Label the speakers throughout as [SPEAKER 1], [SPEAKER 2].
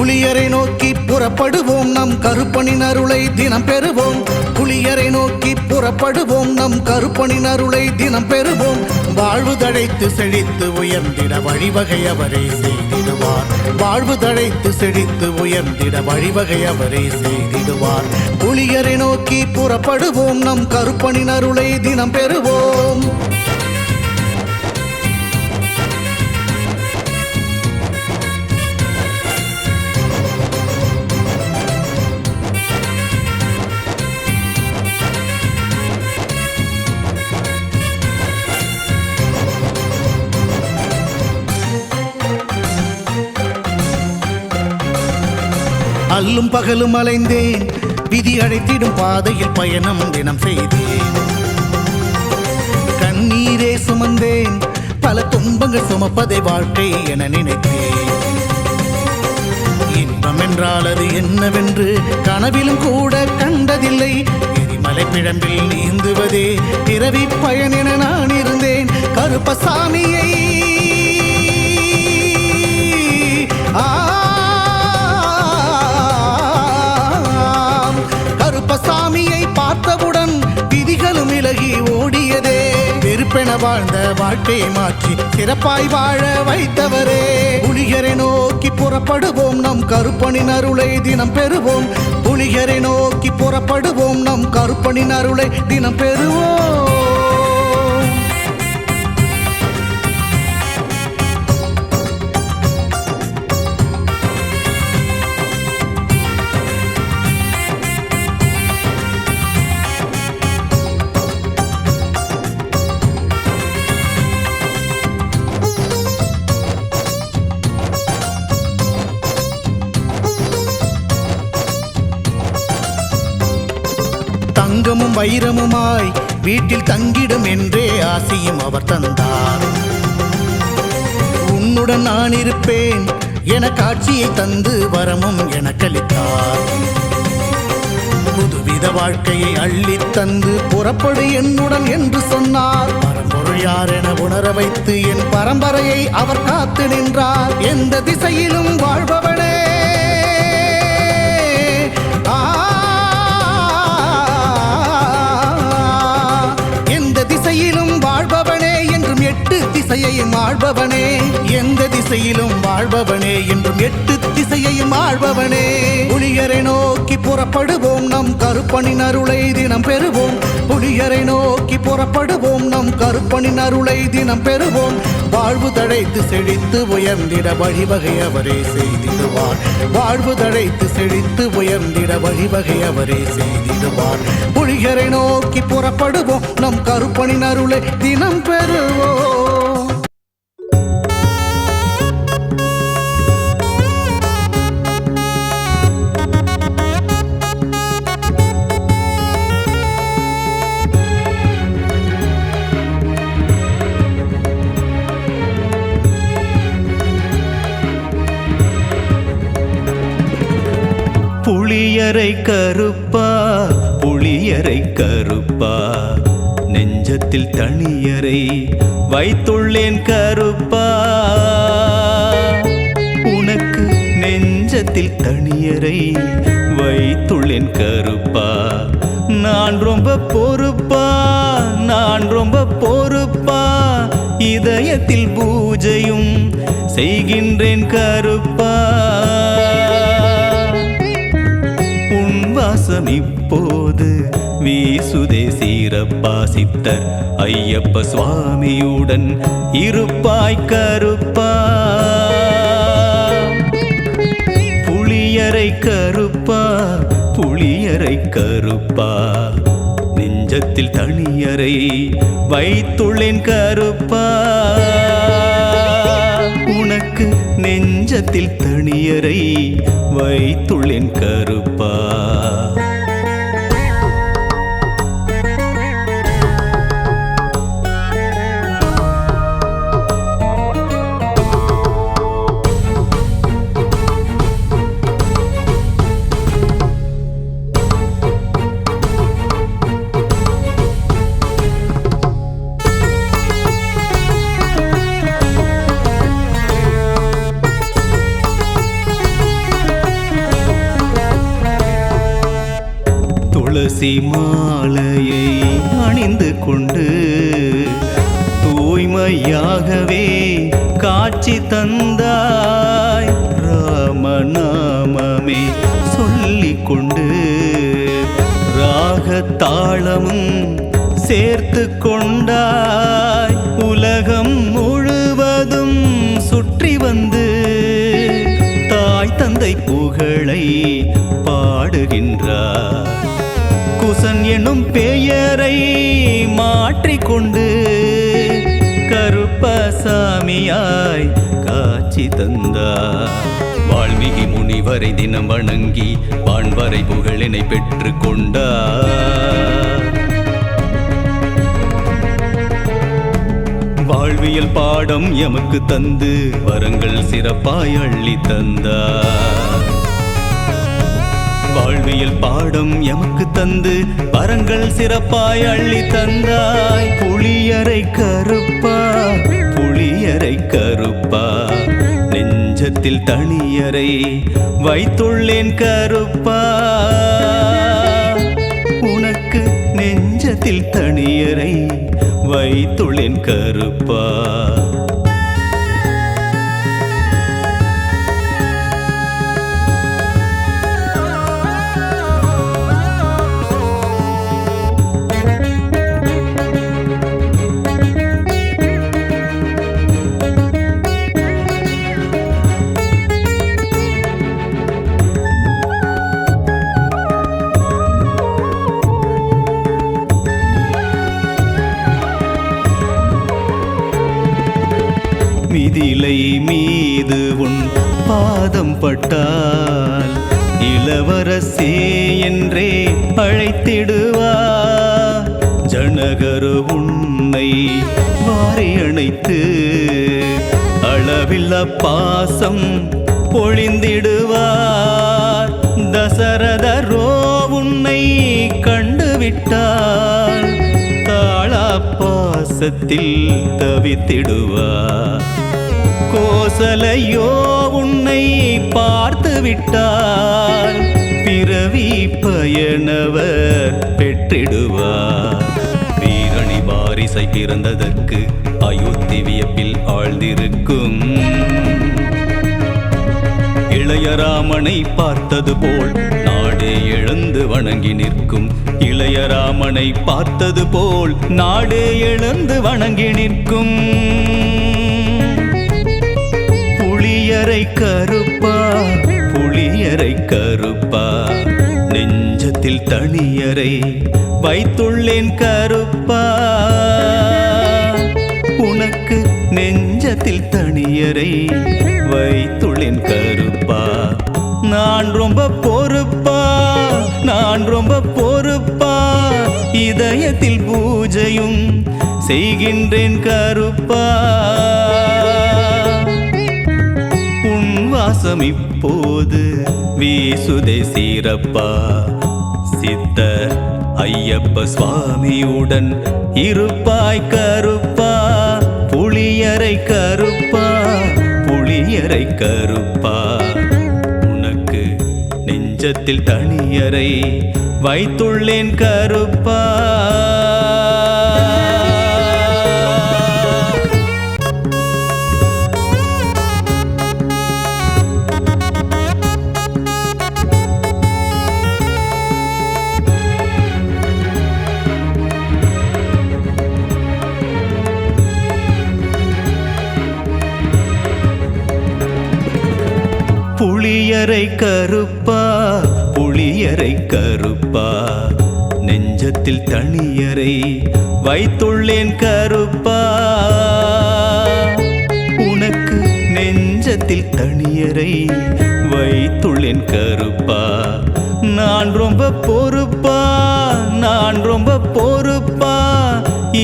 [SPEAKER 1] புலியரை நோக்கி புறப்படுவோம், நம் கருப்பனின் அருளை தினம் பெறுவோம். புலியரை நோக்கி புறப்படுவோம், நம் கருப்பனின் அருளை தினம் பெறுவோம். வாழ்வு தழைத்து செழித்து உயர்ந்திட வழிவகை அவரே செய்திடுவார். வாழ்வு தழைத்து செழித்து உயர்ந்திட வழிவகை அவரே செய்திடுவார். புலியரை நோக்கி புறப்படுவோம், நம் கருப்பனின் அருளை தினம் பெறுவோம். அல்லும் பகலும் அலைந்தேன், விதி அழைத்திடும் பாதையில் பயணம் தினம் செய்தேன். கண்ணீரே சுமந்தேன், பல துன்பங்கள் சுமப்பதை வாழ்க்கை என நினைத்தேன். இன்பம் என்றால் அது என்னவென்று கனவிலும் கூட கண்டதில்லை. எரிமலை பிழம்பில் நீந்துவதே பிறவி பயன் என நான் இருந்தேன். கருப்பசாமியை கருப்பசாமியை பார்த்தவுடன் விதிகளும் விலகி ஓடியதே. வெறுப்பென வாழ்ந்த வாழ்க்கையை மாற்றி சிறப்பாய் வாழ வைத்தவரே. புலியரை நோக்கி புறப்படுவோம், நம் கருப்பனின் அருளை தினம் பெறுவோம். புலியரை நோக்கி புறப்படுவோம், நம் கருப்பனின் அருளை தினம் பெறுவோம். தங்கமும் வைரமுமாய் வீட்டில் தங்கிடும் என்றே ஆசியும் அவர் தந்தார். உன்னுடன் நான் இருப்பேன் என காட்சியை தந்து வரமும் எனக்களித்தார். புதுவித வாழ்க்கையை அள்ளி தந்து புறப்படு என்னுடன் என்று சொன்னார். பரம்பொருள் யார் என உணர வைத்து என் பரம்பரையை அவர் காத்து நின்றார். எந்த திசையிலும் வாழ்பவனே, திசையிலும் வாழ்பவனே என்றும் எட்டு திசையையும் ஆள்பவனே. எந்த திசையிலும் வாழ்பவனே என்றும் எட்டு திசையையும் ஆள்பவனே. புலியரை நோக்கி புறப்படுவோம், நம் கருப்பனின் அருளை தினம் பெறுவோம். புலியரை நோக்கி புறப்படுவோம், நம் கருப்பனின் அருளை தினம் பெறுவோம். வாழ்வு தழைத்து செழித்து உயர்ந்திட வழிவகை அவரே செய்திடுவார். வாழ்வு தழைத்து செழித்து உயர்ந்திட வழிவகை அவரே செய்திடுவார். புலியரை நோக்கி புறப்படுவோம், நம் கருப்பனின் அருளை தினம் பெறுவோம்.
[SPEAKER 2] புளியரை கருப்பா, புளியரை கருப்பா, நெஞ்சத்தில் தனியரை வைத்துள்ளேன் கருப்பா. உனக்கு நெஞ்சத்தில் தனியரை வைத்துள்ளேன் கருப்பா. நான் ரொம்ப பொறுப்பா, நான் ரொம்ப பொறுப்பா, இதயத்தில் பூஜையும் செய்கின்றேன் கருப்பா. வாசம் இப்போது வீசுதே சீரப்பா. சித்தர் ஐயப்ப சுவாமியுடன் இருப்பாய் கருப்பா. புளியரை கருப்பா, புளியரை கருப்பா, நெஞ்சத்தில் தனியரை வைத்துள்ளேன் கருப்பா. உனக்கு நெஞ்சத்தில் தனியரை வைத்துள்ளேன் கருப்பா. துளசி மாலையை அணிந்து கொண்டு தூய்மையாகவே காட்சி தந்தாய். ராமநாமமே சொல்லிக் கொண்டு ராகத்தாளமும் சேர்த்து கொண்டாய். உலகம் முழுவதும் சுற்றி வந்து தாய் தந்தை புகழை பாடுகின்றார். குசன் எனும் பெயரை மாற்றிக்கொண்டு கருப்பசாமியாய் காட்சி தந்தார். வால்மீகி முனிவரை தினம் வணங்கி வான்வரை புகழினை பெற்று கொண்டார். வாழ்வியல் பாடம் எமக்கு தந்து வரங்கள் சிறப்பாய் அள்ளி தந்தார். வாழ்வியல் பாடம் எமக்கு தந்து வரங்கள் சிறப்பாய் அள்ளி தந்தாய். புளியரை கருப்பா புளியரை கருப்பா நெஞ்சத்தில் தனியரை வைத்துள்ளேன் கருப்பா. உனக்கு நெஞ்சத்தில் தனியரை வைத்துள்ளேன் கருப்பா. மிதிலை மீது உன் பாதம் பட்டால் இளவரசே என்றே அழைத்திடுவார். ஜனகரு உன்னை வாரி அணைத்து அளவில்லா பாசம் பொழிந்திடுவார். தசரதரோ உன்னை கண்டுவிட்டார். தாளா பாசத்தில் தவித்திடுவார். கோசலையோ உன்னை பார்த்து விட்டால் பிறவி பயனவர் பெற்றிடுவார். வீரணி வாரிசை பிறந்ததற்கு அயோத்தி வியப்பில் ஆழ்ந்திருக்கும். இளையராமனை பார்த்தது போல் நாடே எழுந்து வணங்கி நிற்கும். இளையராமனை பார்த்தது போல் நாடே எழுந்து வணங்கி நிற்கும். புளியரை கருப்பா புளியரை கருப்பா நெஞ்சத்தில் தனியரை வைத்துள்ளேன் கருப்பா. உனக்கு நெஞ்சத்தில் தனியரை வைத்துள்ளேன் கருப்பா. நான் ரொம்ப பொறுப்பா நான் ரொம்ப பொறுப்பா இதயத்தில் பூஜையும் செய்கின்றேன் கருப்பா. வாசம் இப்போது வீசுதே சீரப்பா. சித்த ஐயப்ப சுவாமியுடன் இருப்பாய் கருப்பா. புளியரை கருப்பா புளியரை கருப்பா. உனக்கு நெஞ்சத்தில் தனியரை வைத்துள்ளேன் கருப்பா. புளியரை கருப்பா புளியரை கருப்பா நெஞ்சத்தில் தனியரை வைத்துள்ளேன் கருப்பா. உனக்கு நெஞ்சத்தில் தனியரை வைத்துள்ளேன் கருப்பா. நான் ரொம்ப பொறுப்பா நான் ரொம்ப பொறுப்பா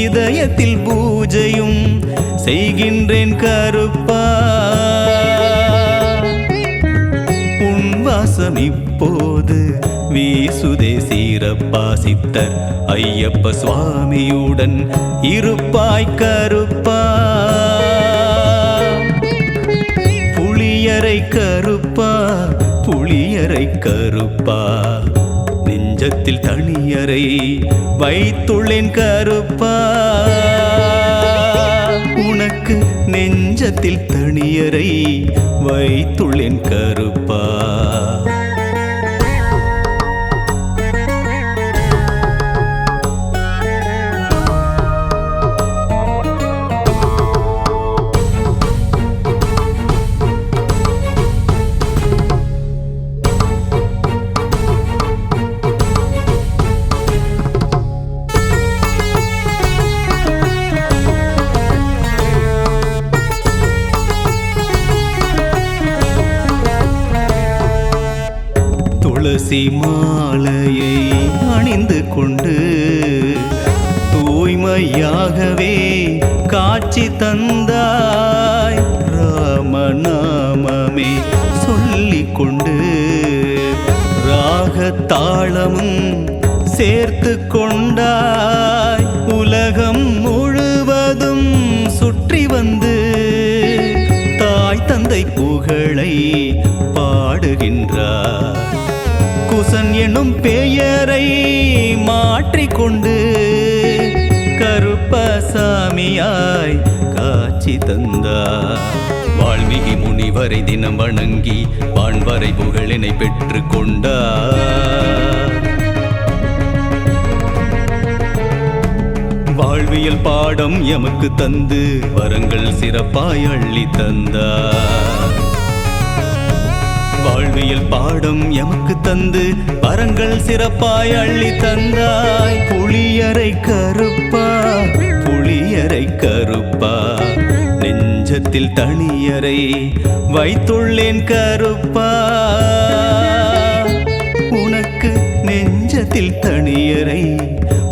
[SPEAKER 2] இதயத்தில் பூஜையும் செய்கின்றேன் கருப்பா. வாசம் இப்போது வீசுதே சீரப்பா. சித்தர் ஐயப்ப சுவாமியுடன் இருப்பாய் கருப்பா. புளியரை கருப்பா புளியரை கருப்பா நெஞ்ச நெஞ்சத்தில் தனியறை வைத்துள்ளேன் கருப்பா உனக்கு நெஞ்சத்தில் தனியறை வைத்துள்ளேன் கருப்பா துளசி மாலையை அணிந்து கொண்டு தூய்மையாகவே காட்சி தந்தாய் ராமநாமமே சொல்லிக் கொண்டு ராகத்தாளமும் சேர்த்து கொண்டாய் உலகம் முழுவதும் சுற்றி வந்து தாய் தந்தை புகழை பாடுகின்றார் குசன் எனும் பெயரை மாற்றிக்கொண்டு கருப்பசாமியாய் காட்சி தந்தார் வால்மீகி முனிவரை தினம் வணங்கி வான்வரை புகழினை பெற்று கொண்டார் வாழ்வியல் பாடம் எமக்கு தந்து வரங்கள் சிறப்பாய் அள்ளி தந்தார் வாழ்வியல் பாடம் எமக்கு தந்து வரங்கள் சிறப்பாய் அள்ளி தந்தாய் புளியரை கருப்பா புளியரை கருப்பா நெஞ்சத்தில் தனியறை வைத்துள்ளேன் கருப்பா உனக்கு நெஞ்சத்தில் தனியறை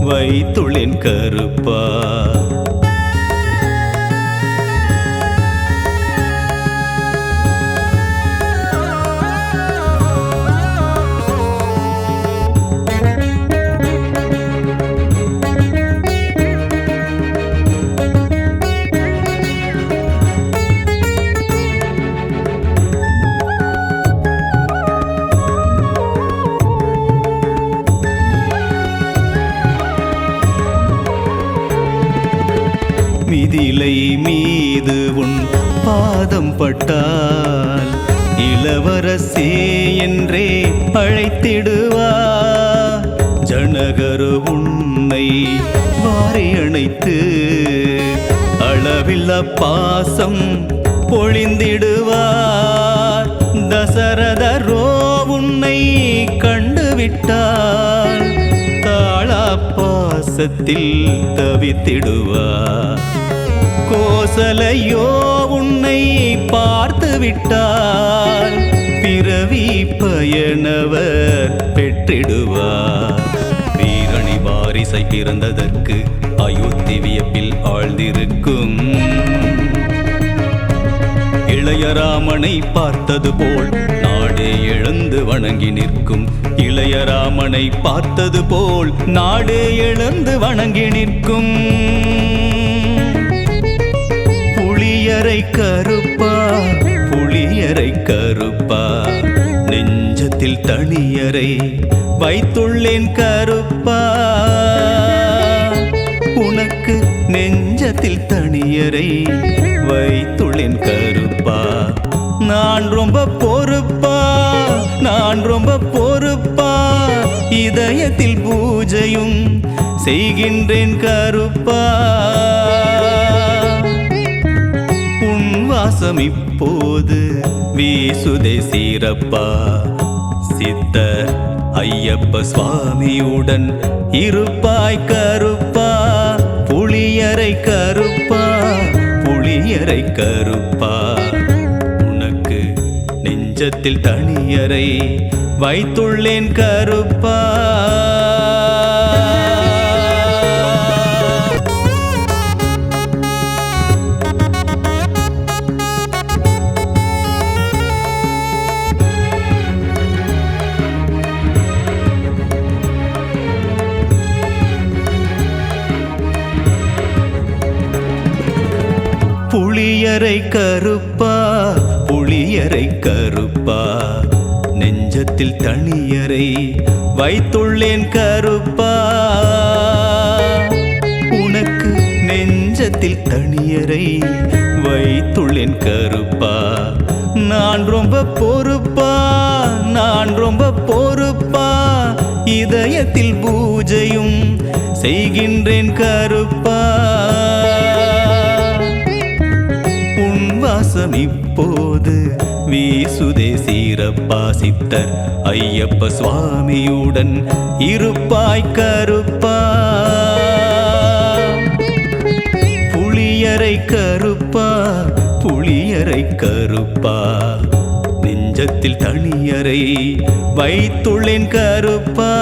[SPEAKER 2] வைத்துள்ளேன் கருப்பா மிதிலை மீது உன் பாதம் பட்டால் இளவரசே என்றே அழைத்திடுவார் ஜனகரு உன்னை வாரி அணைத்து அளவில்லா பாசம் பொழிந்திடுவார் தசரதரோ உன்னை கண்டுவிட்டார் தாளா பாசத்தில் தவித்திடுவார் கோசலையோ உன்னை பார்த்து விட்டால் பிறவி பயனவர் பெற்றிடுவார் வீரணி வாரிசை பிறந்ததற்கு அயோத்தி வியப்பில் ஆழ்ந்திருக்கும் இளையராமனை பார்த்தது போல் நாடே எழுந்து வணங்கி நிற்கும் இளையராமனை பார்த்தது போல் நாடே எழுந்து வணங்கி நிற்கும் புளியரை கருப்பா புளியரை கருப்பா நெஞ்சத்தில் தனியறை வைத்துள்ளேன் கருப்பா உனக்கு நெஞ்சத்தில் தனியறை வைத்துள்ளேன் கருப்பா நான் ரொம்ப பொறுப்பா நான் ரொம்ப பொறுப்பா இதயத்தில் பூஜையும் செய்கின்றேன் கருப்பா வாசம் இப்போது வீசுதே சீரப்பா சித்தர் ஐயப்ப சுவாமியுடன் இருப்பாய் கருப்பா புளியரை கருப்பா புளியரை கருப்பா உனக்கு நெஞ்சத்தில் தனியறை வைத்துள்ளேன் கருப்பா புளியரை கருப்பா புளியரை கருப்பா நெஞ்சத்தில் நெஞ்சத்தில் தனியறை வைத்துள்ளேன் கருப்பா உனக்கு நெஞ்சத்தில் தனியறை வைத்துள்ளேன் கருப்பா நான் ரொம்ப பொறுப்பா நான் ரொம்ப பொறுப்பா இதயத்தில் பூஜையும் செய்கின்றேன் கருப்பா உன் வாசம் இப்போது வீசுதே சீரப்பா சித்தர் ஐயப்ப சுவாமியுடன் இருப்பாய் கருப்பா புளியரை கருப்பா புளியரை கருப்பா நெஞ்சத்தில் தனியறை வைத்துள்ளேன் கருப்பா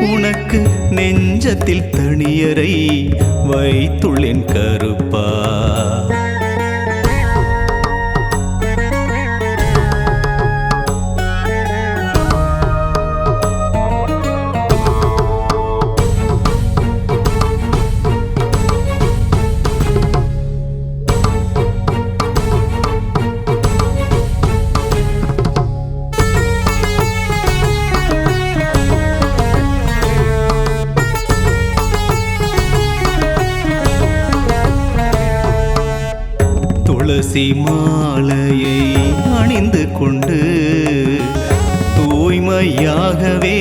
[SPEAKER 2] உனக்கு நெஞ்சத்தில் தனியறை வைத்துள்ளேன் கருப்பா துளசி மாலையை அணிந்து கொண்டு தூய்மையாகவே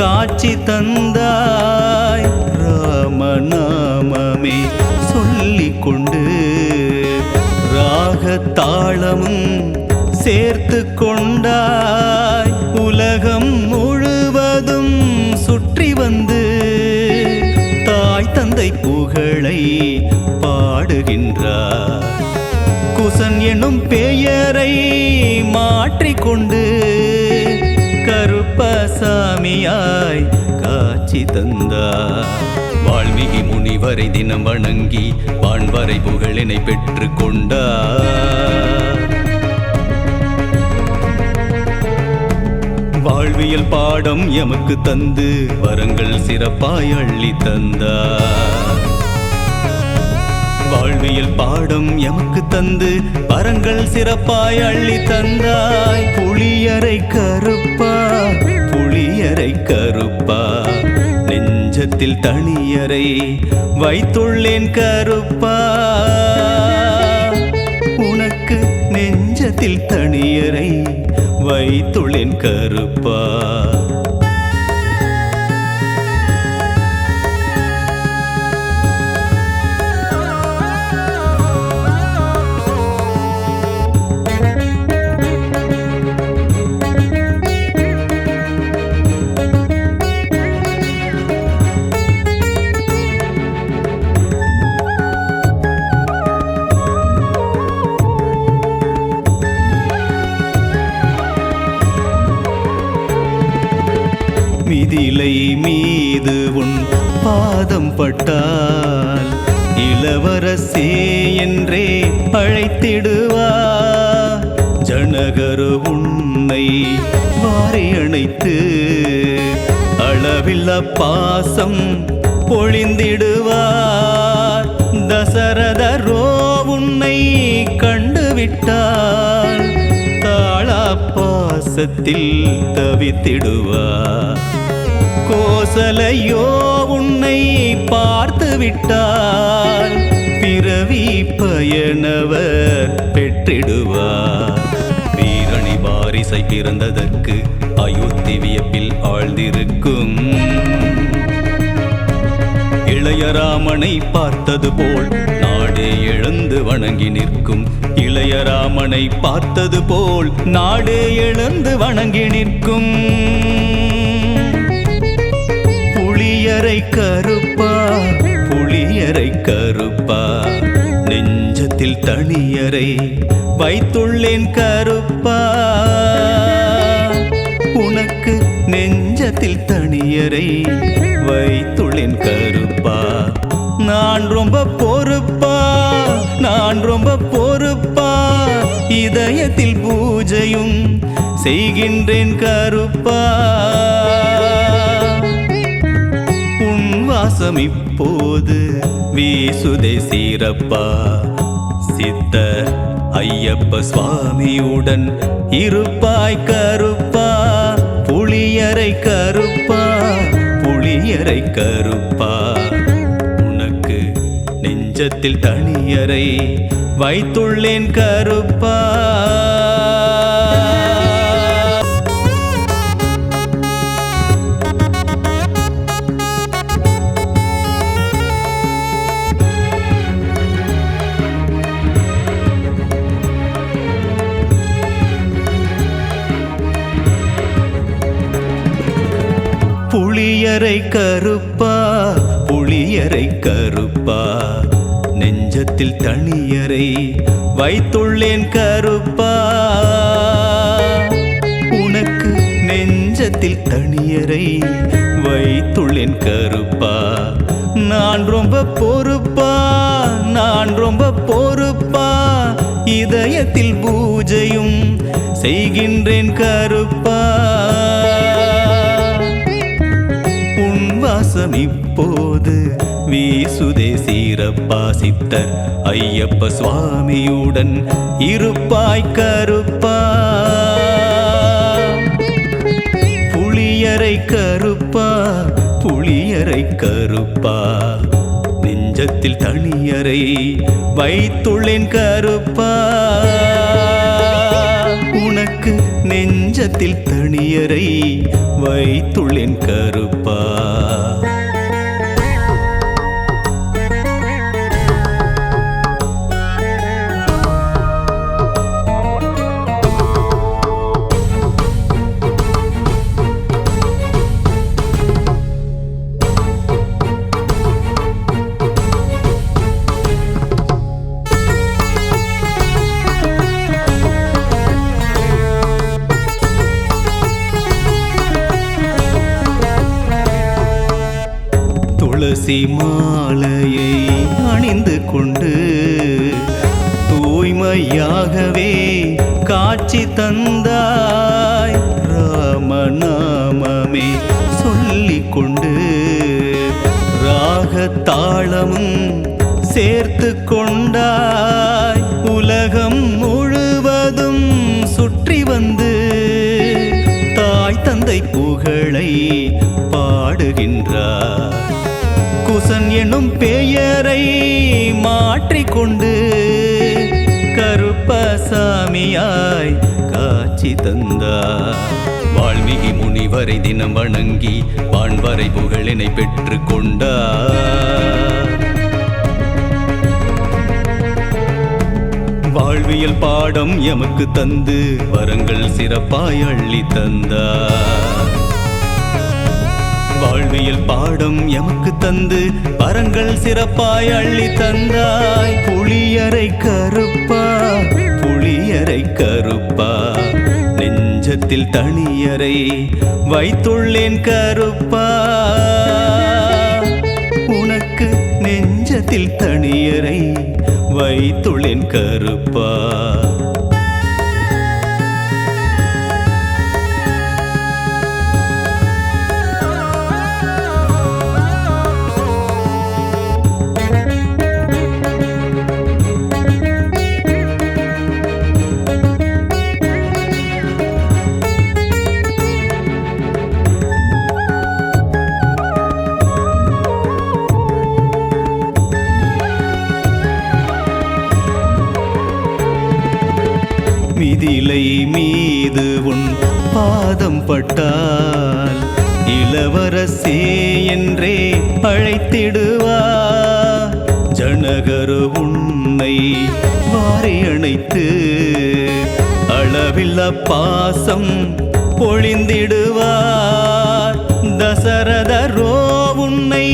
[SPEAKER 2] காட்சி தந்தாய் ராமநாமமே சொல்லிக் கொண்டு ராகத்தாளமும் சேர்த்து கொண்டாய் உலகம் முழுவதும் சுற்றி வந்து தாய் தந்தை புகழை பாடுகின்றார் குசன் என்னும் பெயரை மாற்றிக்கொண்டு கருப்பசாமியாய் காட்சி தந்தார் வால்மீகி முனிவரை தினம் வணங்கி வான்வரை புகழினை பெற்று கொண்டார் வாழ்வியல் பாடம் எமக்கு தந்து வரங்கள் சிறப்பாய் அள்ளி தந்தார் வாழ்வியல் பாடம் எமக்கு தந்து வரங்கள் சிறப்பாய் அள்ளி தந்தாய் புளியரை கருப்பா புளியரை கருப்பா நெஞ்சத்தில் தனியறை வைத்துள்ளேன் கருப்பா உனக்கு நெஞ்சத்தில் தனியறை வைத்துள்ளேன் கருப்பா மிதிலை மீது உன் பாதம் பட்டால் இளவரசே என்றே அழைத்திடுவார் ஜனகரு உன்னை வாரி அணைத்து அளவில்லா பாசம் பொழிந்திடுவார் தசரதரோ உன்னை கண்டுவிட்டார் தாளா பாசத்தில் தவித்திடுவார் கோசலையோ உன்னை பார்த்து விட்டால் பிறவி பயனவர் பெற்றிடுவார் வீரணி வாரிசை பிறந்ததற்கு அயோத்தி வியப்பில் ஆழ்ந்திருக்கும் இளையராமனை பார்த்தது போல் நாடே எழுந்து வணங்கி நிற்கும் இளையராமனை பார்த்தது போல் நாடே எழுந்து வணங்கி நிற்கும் புளியரை கருப்பா புளியரை கருப்பா நெஞ்சத்தில் தனியறை வைத்துள்ளேன் கருப்பா உனக்கு நெஞ்சத்தில் தனியறை வைத்துள்ளேன் கருப்பா நான் ரொம்ப பொறுப்பா நான் ரொம்ப பொறுப்பா இதயத்தில் பூஜையும் செய்கின்றேன் கருப்பா உன் வாசம் இப்போது வீசுதே சீரப்பா சித்தர் ஐயப்ப சுவாமியுடன் இருப்பாய் கருப்பா புளியரை கருப்பா புளியரை கருப்பா உனக்கு நெஞ்சத்தில் தனியரை வைத்துள்ளேன் கருப்பா புளியரை கருப்பா புளியரை கருப்பா நெஞ்சத்தில் தனியரை வைத்துள்ளேன் கருப்பா உனக்கு நெஞ்சத்தில் தனியரை வைத்துள்ளேன் கருப்பா நான் ரொம்ப பொறுப்பா நான் ரொம்ப பொறுப்பா இதயத்தில் பூஜையும் செய்கின்றேன் கருப்பா வாசம் இப்போது வீசுதே சீரப்பா சித்தர் ஐயப்ப சுவாமியுடன் இருப்பாய் கருப்பா புளியரை கருப்பா புளியரை கருப்பா நெஞ்சத்தில் தனியரை வைத்துள்ளேன் கருப்பா உனக்கு நெஞ்சத்தில் தனியரை வைத்துள்ளேன் கருப்பா துளசி மாலையை அணிந்து கொண்டு தூய்மையாகவே காட்சி தந்தாய் ராமநாமமே சொல்லிக் கொண்டு ராகத்தாளமும் சேர்த்து கொண்டாய் உலகம் முழுவதும் சுற்றி வந்து தாய் தந்தை புகழை பாடுகின்றார் குசன் என்னும் பெயரை மாற்றிக்கொண்டு கருப்பசாமியாய் காட்சி தந்தார் வால்மீகி முனிவரை தினம் வணங்கி வான்வரை புகழினை பெற்று கொண்டார் வாழ்வியல் பாடம் எமக்கு தந்து வரங்கள் சிறப்பாய் அள்ளி தந்தார் வாழ்வியல் பாடம் எமக்கு தந்து வரங்கள் சிறப்பாய் அள்ளி தந்தாய் புளியரை கருப்பா புளியரை கருப்பா நெஞ்சத்தில் தனியரை வைத்துள்ளேன் கருப்பா உனக்கு நெஞ்சத்தில் தனியரை வைத்துள்ளேன் கருப்பா மிதிலை மீது உன் பாதம் பட்டால் இளவரசே என்றே அழைத்திடுவார் ஜனகரு உன்னை வாரி அணைத்து அளவில்லா பாசம் பொழிந்திடுவார் தசரதரோ உன்னை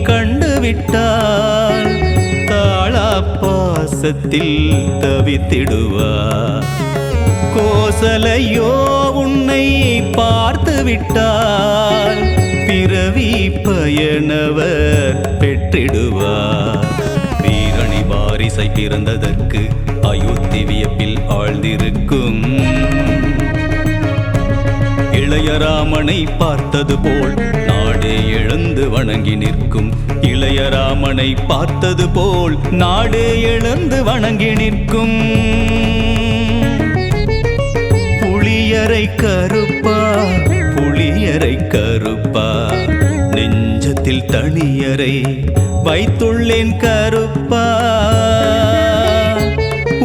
[SPEAKER 2] கண்டுவிட்டார் தாளா பாசத்தில் தவித்திடுவார் கோசலையோ உன்னை பார்த்து விட்டால் பிறவி பயனவர் பெற்றிடுவார் வீரணி வாரிசை பிறந்ததற்கு அயோத்தி வியப்பில் ஆழ்ந்திருக்கும் இளையராமனை பார்த்தது போல் நாடே எழுந்து வணங்கி நிற்கும். இளையராமனை பார்த்தது போல் நாடே எழுந்து வணங்கி நிற்கும். புளியரை கருப்பா புளியரை கருப்பா நெஞ்சத்தில் தனியரை வைத்துள்ளேன் கருப்பா.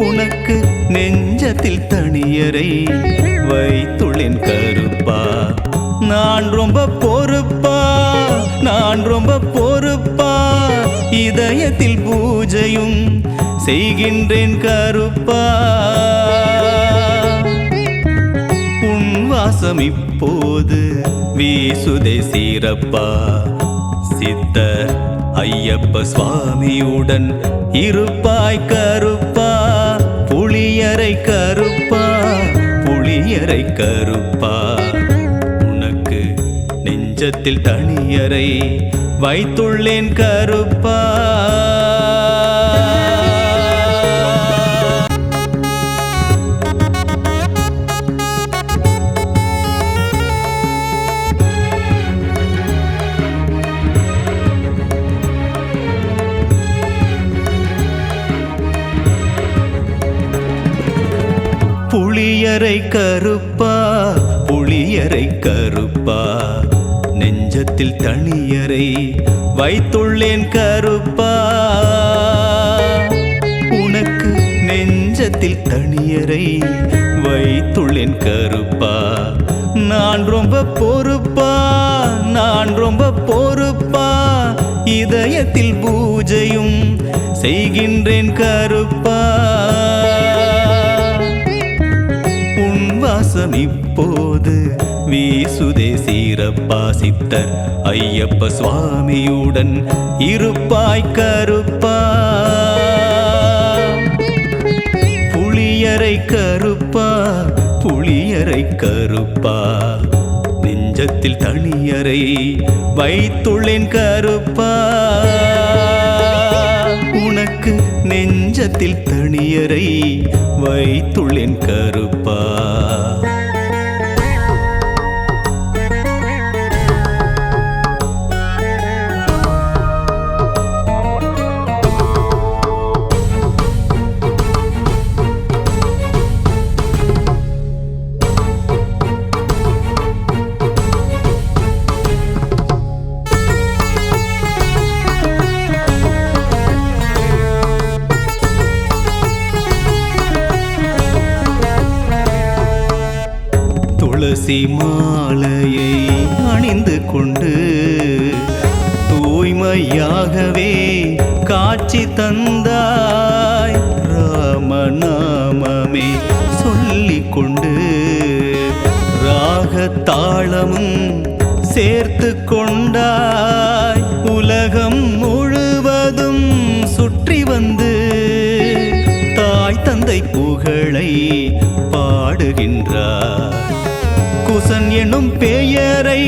[SPEAKER 2] உனக்கு நெஞ்சத்தில் தனியரை வைத்துள்ளேன் கருப்பா. நான் ரொம்ப பொறுப்பா நான் ரொம்ப பொறுப்பா இதயத்தில் பூஜையும் செய்கின்றேன் கருப்பா. உன் வாசம் இப்போது வீசுதே சீரப்பா. சித்தர் ஐயப்ப சுவாமியுடன் இருப்பாய் கருப்பா. புளியரை கருப்பா புளியரை கருப்பா உனக்கு நெஞ்சத்தில் தனியரை வைத்துள்ளேன் கருப்பா. புளியரை கருப்பா புளியரை கருப்பா நெஞ்சத்தில் தனியரை வைத்துள்ளேன் கருப்பா. உனக்கு நெஞ்சத்தில் தனியரை வைத்துள்ளேன் கருப்பா. நான் ரொம்ப பொறுப்பா நான் ரொம்ப பொறுப்பா இதயத்தில் பூஜையும் செய்கின்றேன் கருப்பா. வாசம் இப்போது வீசுதே சீரப்பா. சித்தர் ஐயப்ப சுவாமியுடன் இருப்பாய் கருப்பா. புளியரை கருப்பா புளியரை கருப்பா நெஞ்சத்தில் தனியரை வைத்துள்ளேன் கருப்பா. உனக்கு நெஞ்சத்தில் தனியரை வைத்துள்ளேன் கருப்பா. துளசி மாலையை அணிந்து கொண்டு தூய்மையாகவே காட்சி தந்தாய். ராமநாமமே சொல்லிக் கொண்டு ராகத்தாளமும் சேர்த்து கொண்டாய். உலகம் முழுவதும் சுற்றி வந்து தாய் தந்தை புகழை பாடுகின்றார். குசன் எனும் பெயரை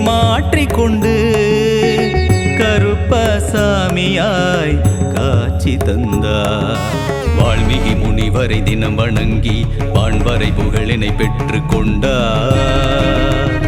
[SPEAKER 2] மாற்றிக்கொண்டு கருப்பசாமியாய் காட்சி தந்தார். வால்மீகி முனிவரை தினம் வணங்கி வான்வரை புகழினை பெற்று கொண்டார்.